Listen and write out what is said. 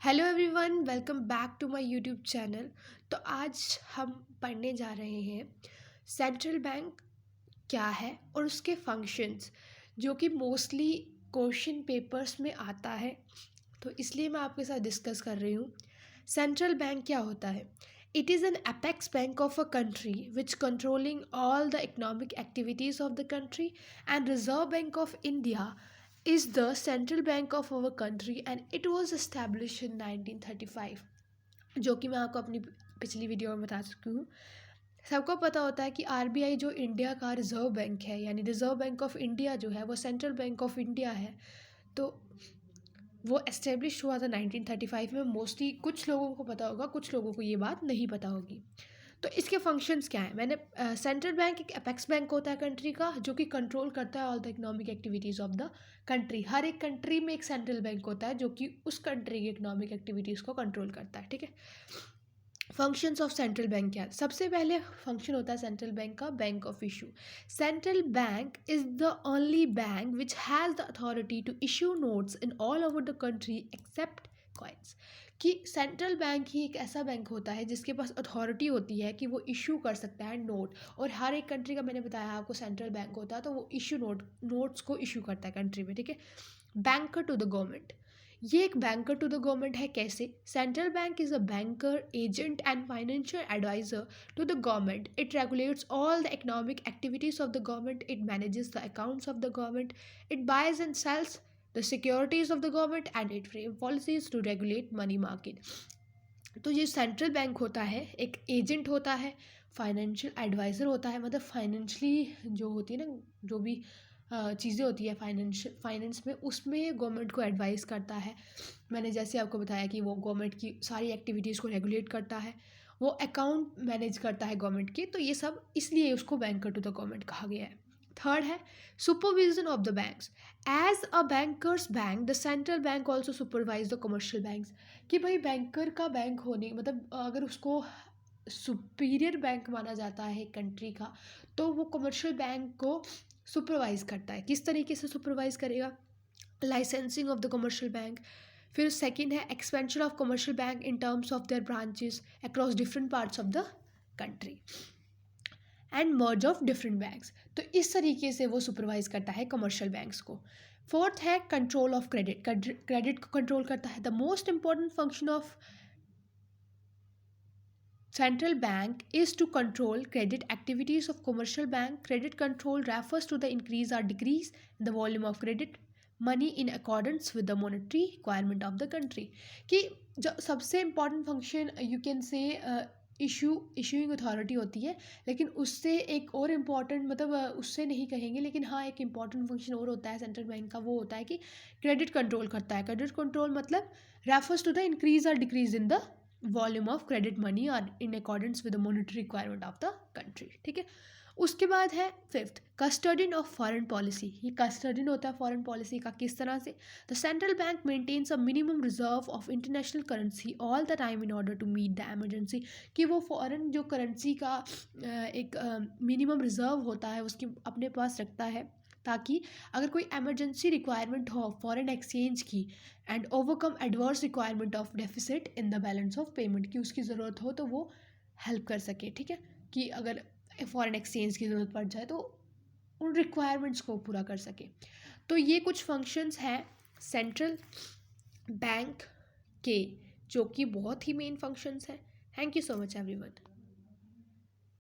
Hello everyone, welcome back to my YouTube channel. तो आज हम पढ़ने जा रहे हैं सेंट्रल बैंक क्या है और उसके फंक्शंस, जो कि मोस्टली क्वेश्चन पेपर्स में आता है। तो इसलिए मैं आपके साथ डिस्कस कर रही हूँ। सेंट्रल बैंक क्या होता है? It is an apex bank of a country which controlling all the economic activities of the country, and reserve bank of India is the central bank of our country and it was established in 1935, जो कि मैं आपको अपनी पिछली video में बता चुकी हूँ। सबको पता होता है कि आरबीआई जो इंडिया का रिजर्व बैंक है, यानी रिजर्व बैंक ऑफ इंडिया जो है वो सेंट्रल बैंक ऑफ इंडिया है। तो वो एस्टेब्लिश हुआ था 1935 में। मोस्टली कुछ लोगों को पता होगा, कुछ लोगों को ये बात नहीं पता होगी। तो इसके फंक्शंस क्या हैं? सेंट्रल बैंक एक अपेक्स बैंक होता है कंट्री का, जो कि कंट्रोल करता है all the economic activities of the country. हर एक कंट्री में एक सेंट्रल बैंक होता है जो कि उस कंट्री की इकोनॉमिक एक्टिविटीज़ को कंट्रोल करता है। ठीक है। फंक्शंस ऑफ सेंट्रल बैंक क्या है? सबसे पहले फंक्शन होता है सेंट्रल बैंक का, bank of issue. Central bank is the only bank which has the authority to issue notes in all over the country except coins. कि सेंट्रल बैंक ही एक ऐसा बैंक होता है जिसके पास अथॉरिटी होती है कि वो इशू कर सकता है नोट। और हर एक कंट्री का, मैंने बताया आपको, सेंट्रल बैंक होता है, तो वो इशू नोट्स को इशू करता है कंट्री में। ठीक है। बैंकर टू द गवर्नमेंट, ये एक बैंकर टू द गवर्नमेंट है। कैसे? Central bank is a banker, agent and financial adviser to the government. It regulates all the economic activities of the government, it manages the accounts of the government, it buys and sells the securities of the government, and it frame policies to regulate money market। तो ये central bank होता है, एक agent होता है, financial adviser होता है, मतलब फाइनेंशली जो होती है ना, जो भी चीज़ें होती है फाइनेंस में, उसमें गवर्नमेंट को एडवाइस करता है। मैंने जैसे आपको बताया कि वो गवर्नमेंट की सारी एक्टिविटीज़ को रेगुलेट करता है, वो अकाउंट मैनेज करता है गवर्नमेंट के। तो ये सब इसलिए उसको बैंकर टू द गवर्नमेंट कहा गया है। थर्ड है supervision of the banks. As a banker's bank, the central bank also supervise the commercial banks. कि भाई बैंकर का बैंक होने, मतलब अगर उसको सुपीरियर बैंक माना जाता है कंट्री का, तो वो कमर्शियल बैंक को सुपरवाइज करता है। किस तरीके से सुपरवाइज करेगा? Licensing of the commercial bank. फिर सेकंड है expansion of commercial bank in terms of their branches across different parts of the country, and merge of different banks. तो इस तरीके से वो सुपरवाइज करता है कमर्शियल बैंक्स को। फोर्थ है कंट्रोल ऑफ क्रेडिट, क्रेडिट को कंट्रोल करता है। The most important function of central bank is to control credit activities of commercial bank. Credit control refers to the increase or decrease in the volume of credit money in accordance with the monetary requirement of the country। कि जो सबसे important function you can say issuing authority होती है, लेकिन उससे एक और important, मतलब उससे नहीं कहेंगे, लेकिन हाँ एक इम्पॉर्टेंट फंक्शन और होता है सेंट्रल बैंक का, वो होता है कि क्रेडिट कंट्रोल करता है। क्रेडिट कंट्रोल मतलब रेफर्स टू द इंक्रीज और decrease in the volume of credit money और in accordance with the monetary requirement of the country. ठीक है। उसके बाद है fifth custodian of foreign policy. ये कस्टडियन होता है फॉरेन पॉलिसी का। किस तरह से? The central bank maintains a minimum reserve of international currency all the time in order to meet the emergency. कि वो फॉरेन जो करेंसी का एक मिनिमम रिजर्व होता है उसकी अपने पास रखता है, ताकि अगर कोई एमरजेंसी रिक्वायरमेंट हो फॉरेन एक्सचेंज की, and overcome adverse requirement of deficit in the balance of payment, की उसकी ज़रूरत हो तो वो हेल्प कर सके। ठीक है। कि अगर फॉरेन एक्सचेंज की ज़रूरत पड़ जाए तो उन रिक्वायरमेंट्स को पूरा कर सके। तो ये कुछ फंक्शंस हैं सेंट्रल बैंक के, जो कि बहुत ही मेन फंक्शंस हैं। Thank you so much everyone.